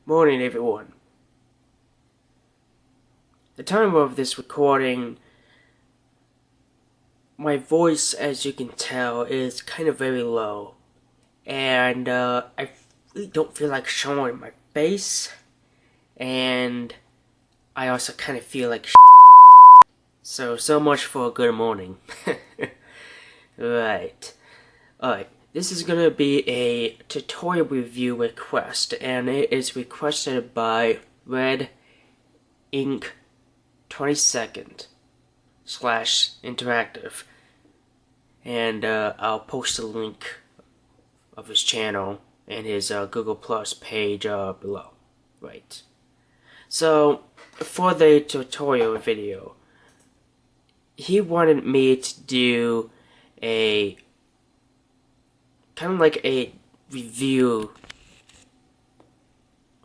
Morning, everyone. The time of this recording, my voice, as you can tell, is kind of very low, and I really don't feel like showing my face, and I also kind of feel like so much for a good morning. Right. Alright, this is gonna be a tutorial review request, and it is requested by RedInk 22nd/Interactive, and I'll post a link of his channel and his Google Plus page below. Right. So, for the tutorial video, he wanted me to do a kind of like a review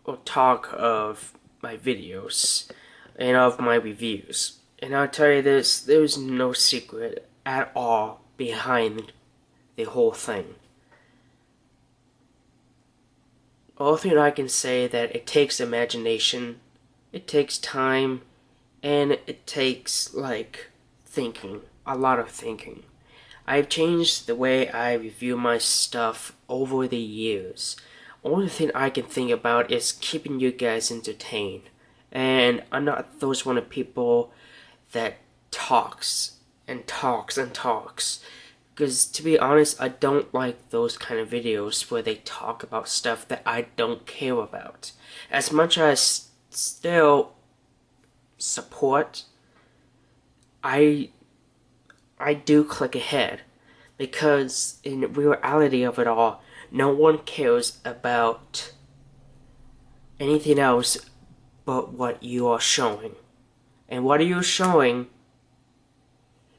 or talk of my videos and of my reviews. And I'll tell you this, there's no secret at all behind the whole thing. All thing I can say that it takes imagination, it takes time, and it takes, thinking. A lot of thinking. I've changed the way I review my stuff over the years. Only thing I can think about is keeping you guys entertained. And I'm not those one of people that talks and talks and talks. Because to be honest, I don't like those kind of videos where they talk about stuff that I don't care about. As much as I still support, I do click ahead. Because in reality of it all, no one cares about anything else but what you are showing. And what you're showing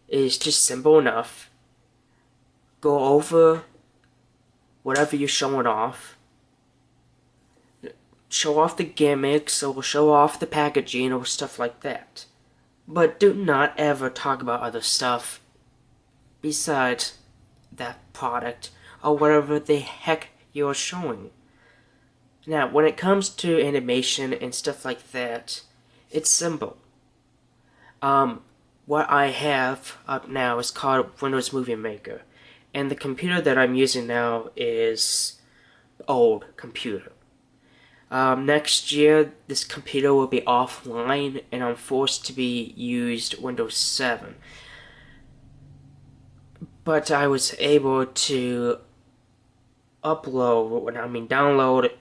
is just simple enough. Go over whatever you're showing off. Show off the gimmicks or show off the packaging or stuff like that. But do not ever talk about other stuff besides that product or whatever the heck you're showing. Now, when it comes to animation and stuff like that, it's simple. What I have up now is called Windows Movie Maker, and the computer that I'm using now is an old computer. Next year, this computer will be offline, and I'm forced to be used Windows 7. But I was able to download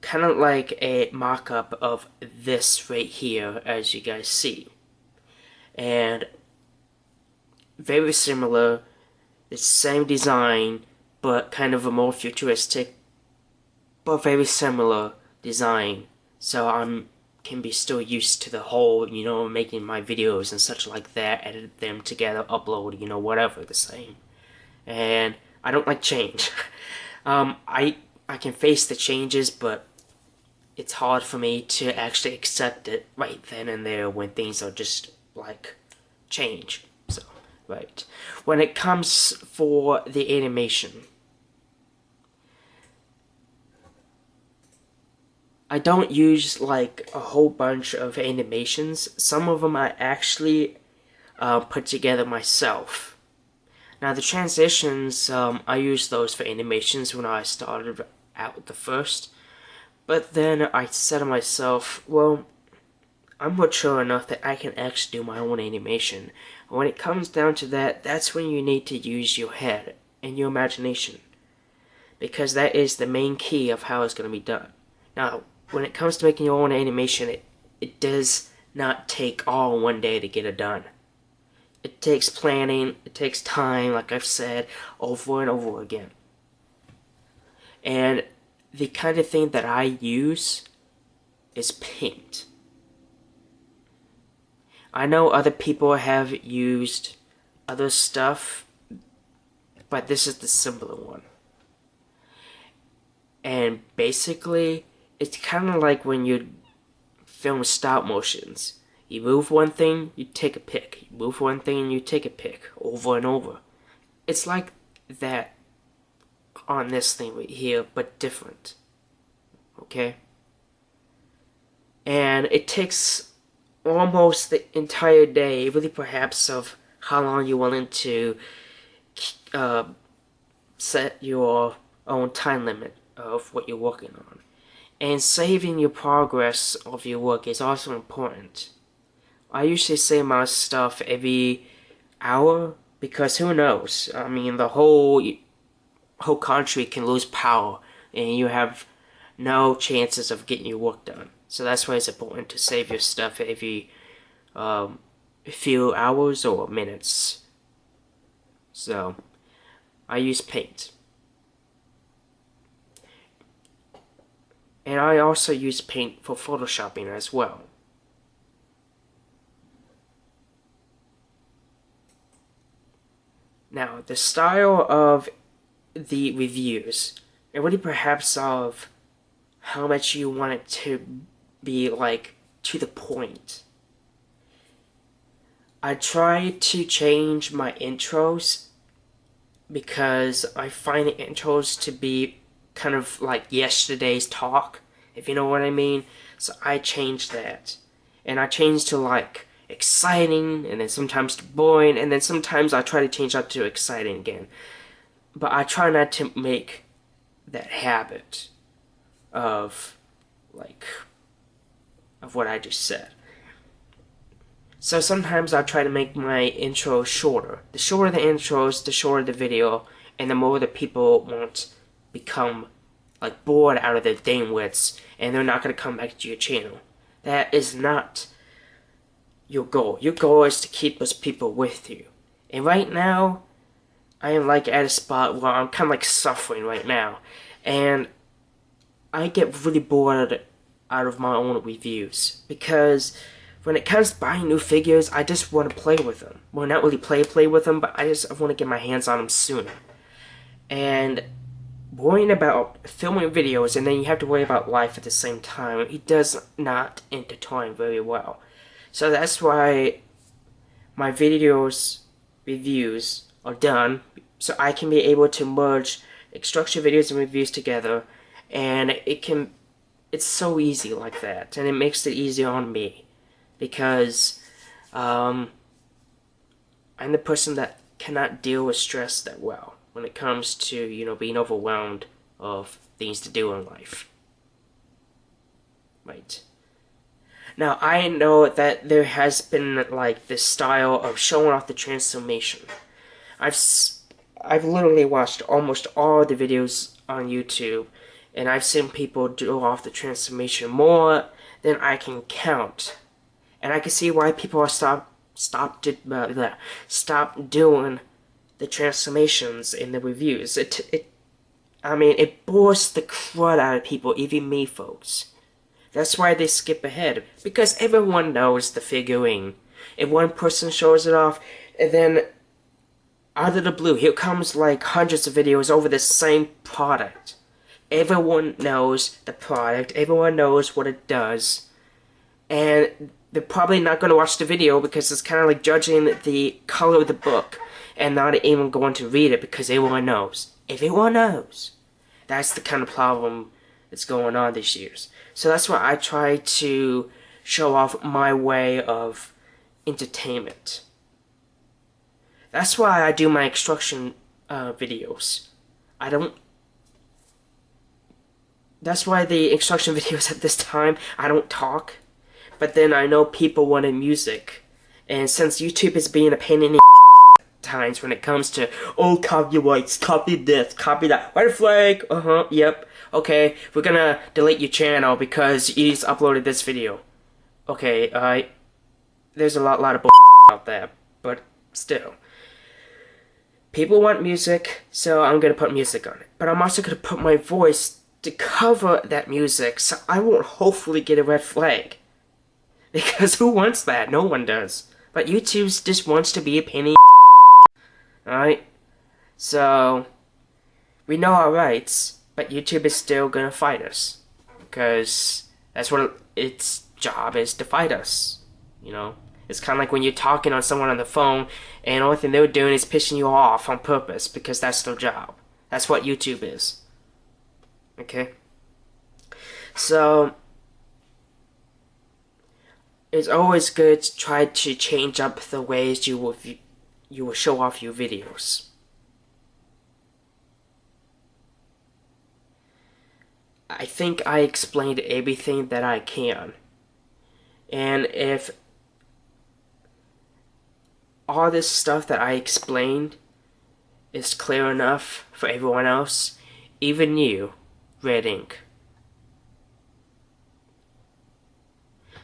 kind of like a mock-up of this right here, as you guys see. And very similar, the same design, but kind of a more futuristic, but very similar design. So can be still used to the whole, making my videos and such like that, edit them together, upload, whatever, the same. And I don't like change. I can face the changes, but it's hard for me to actually accept it right then and there when things are just like change. So, right. When it comes for the animation, I don't use like a whole bunch of animations. Some of them I actually put together myself. Now the transitions, I used those for animations when I started out the first. But then I said to myself, well, I'm mature enough that I can actually do my own animation. And when it comes down to that, that's when you need to use your head and your imagination. Because that is the main key of how it's going to be done. Now, when it comes to making your own animation, it does not take all one day to get it done. It takes planning, it takes time, like I've said, over and over again. And the kind of thing that I use is paint. I know other people have used other stuff, but this is the simpler one. And basically, it's kind of like when you film stop motions. You move one thing, you take a pic. You move one thing, and you take a pic over and over. It's like that on this thing right here, but different. Okay? And it takes almost the entire day, really perhaps of how long you're willing to uh, set your own time limit of what you're working on. And saving your progress of your work is also important. I usually save my stuff every hour because who knows? I mean, the whole country can lose power, and you have no chances of getting your work done. So that's why it's important to save your stuff every few hours or minutes. So I use Paint. And I also use Paint for photoshopping as well. Now, the style of the reviews, and really perhaps of how much you want it to be, like, to the point. I try to change my intros because I find the intros to be kind of like yesterday's talk, if you know what I mean. So I changed that. And I changed to like exciting, and then sometimes to boring, and then sometimes I try to change that to exciting again. But I try not to make that habit of like of what I just said. So sometimes I try to make my intro shorter. The shorter the intros, the shorter the video, and the more the people won't become like bored out of their dang wits, and they're not going to come back to your channel. That is not your goal. Your goal is to keep those people with you. And right now, I am like at a spot where I'm kind of like suffering right now, and I get really bored out of my own reviews because when it comes to buying new figures, I just want to play with them. Well, not really play with them, but I want to get my hands on them sooner. And worrying about filming videos and then you have to worry about life at the same time, it does not intertwine very well. So that's why my videos reviews are done, so I can be able to merge structured videos and reviews together, and it's so easy like that, and it makes it easier on me because I'm the person that cannot deal with stress that well when it comes to, you know, being overwhelmed of things to do in life. Right. Now, I know that there has been, like, this style of showing off the transformation. I've literally watched almost all the videos on YouTube, and I've seen people do off the transformation more than I can count. And I can see why people are stop doing the transformations in the reviews. I mean, it bores the crud out of people, even me, folks. That's why they skip ahead, because everyone knows the figurine. If one person shows it off, and then out of the blue, here comes like hundreds of videos over the same product. Everyone knows the product, everyone knows what it does, and they're probably not going to watch the video because it's kind of like judging the color of the book and not even going to read it because everyone knows. Everyone knows. That's the kind of problem that's going on these years. So that's why I try to show off my way of entertainment. That's why I do my instruction videos. That's why the instruction videos at this time, I don't talk. But then I know people wanted music. And since YouTube is being a pain in the times when it comes to, oh, copyrights, copy this, copy that, white flag, yep, okay, we're gonna delete your channel because you just uploaded this video. Okay, there's a lot of out there, but still. People want music, so I'm gonna put music on it. But I'm also gonna put my voice to cover that music, so I won't hopefully get a red flag. Because who wants that? No one does. But YouTube just wants to be a pain in the alright? So, we know our rights, but YouTube is still gonna fight us. Because that's what its job is, to fight us. You know? It's kind of like when you're talking on someone on the phone, and the only thing they're doing is pissing you off on purpose, because that's their job. That's what YouTube is. Okay? So, it's always good to try to change up the ways you will show off your videos. I think I explained everything that I can. And if all this stuff that I explained is clear enough for everyone else, even you, RedInk.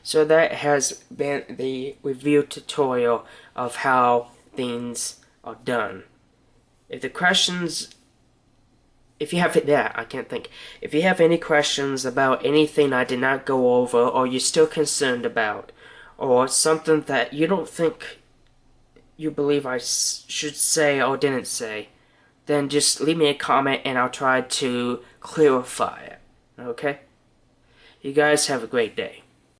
So that has been the review tutorial of how things are done. If you have I can't think. If you have any questions about anything I did not go over, or you're still concerned about, or something that you don't think you believe I should say or didn't say, then just leave me a comment and I'll try to clarify it. Okay? You guys have a great day.